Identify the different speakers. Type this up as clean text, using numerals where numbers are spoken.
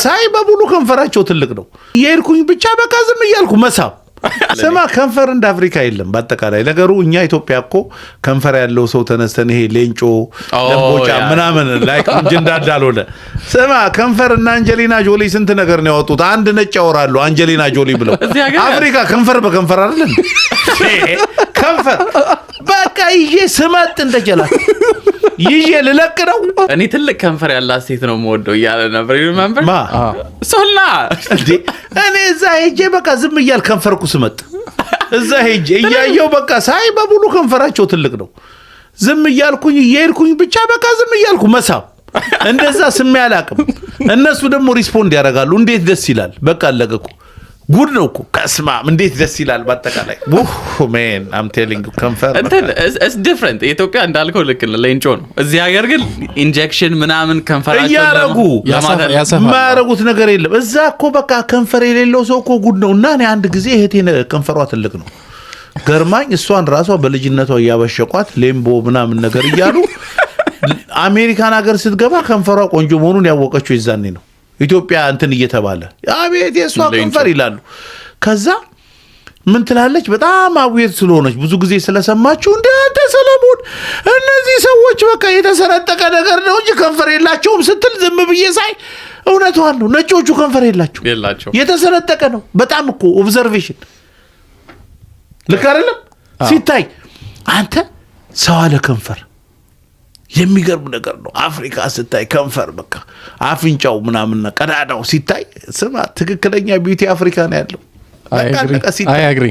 Speaker 1: ሳይ በሙሉ ከንፈራቸው ትልቅ ነው የሄድኩኝ ብቻ በቃ ዝም እያልኩ መሳብ ስማ ከንፈር እንደ አፍሪካ የለም በአጠቃላይ ነገሩ እኛ ኢትዮጵያ እኮ ከንፈር ያለው ሰው ተነስተን ይሄ ሌንጮ ለምቦጫ ምናምን ላይክ እንጂ እንዳዳልሆነ ስማ ከንፈር እና አንጀሊና ጆሊ ስንት ነገር ነው ያወጡት አንድ ነጭ ያወራሉ አንጀሊና ጆሊ ብለው አፍሪካ ከንፈር በከንፈር አይደለም ከንፈር በቃ ይሄ ስመጥ እንደጀላት ይሄ ልለቅ ነው
Speaker 2: እኔ ትልቅ ከንፈር ያላት ሴት ነው የምወደው እያለ ነበር ሪሜምበር ሶልና
Speaker 1: እኔ እዛ ሄጄ በቃ ዝም እያል ከንፈርኩ ስመጥ እዛ ሄጄ እያየው በቃ ሳይ በሙሉ ከንፈራቸው ትልቅ ነው ዝም እያልኩኝ እየሄድኩኝ ብቻ በቃ ዝም እያልኩ መሳብ እንደዛ ስም ያላቅም እነሱ ደግሞ ሪስፖንድ ያደርጋሉ እንዴት ደስ ይላል በቃ አለቀቁ ጉድ ነው እኮ ከስማም እንዴት ደስ ይላል በአጠቃላይ ማን አም ቴሊንግ ዩ ከንፈር
Speaker 2: ኢትስ ዲፈረንት ኢትዮጵያ እንዳልከው ልክ ለሌንጮ ነው እዚህ ሀገር ግን ኢንጀክሽን ምናምን ከንፈራቸው
Speaker 1: ያረጉ ማረጉት ነገር የለም እዛ እኮ በቃ ከንፈር የሌለው ሰው እኮ ጉድ ነው እና እኔ አንድ ጊዜ እህቴ ከንፈሯ ትልቅ ነው ገርማኝ እሷን ራሷ በልጅነቷ ያበሸቋት ሌምቦ ምናምን ነገር እያሉ አሜሪካን ሀገር ስትገባ ከንፈሯ ቆንጆ መሆኑን ያወቀችው ይዛኔ ነው ኢትዮጵያ እንትን እየተባለ አቤት የሷ ከንፈር ይላሉ ከዛ ምን ትላለች በጣም አብየት ስለሆነች ብዙ ጊዜ ስለሰማችሁ እንደ አንተ ሰለሞን እነዚህ ሰዎች በቃ የተሰረጠቀ ነገር ነው እንጂ ከንፈር የላቸውም ስትል ዝም ብዬ ሳይ እውነቷን ነው ነጮቹ ከንፈር የላቸው የተሰረጠቀ ነው በጣም እኮ ኦብዘርቬሽን ልክ አይደለም ሲታይ አንተ ሰው አለ ከንፈር የሚገርም ነገር ነው አፍሪካ ስታይ ከንፈር በቃ አፍንጫው ምናምን ቀዳዳው ሲታይ ስማ ትክክለኛ ቢዩቲ አፍሪካ ነው ያለው
Speaker 3: አይ አግሪ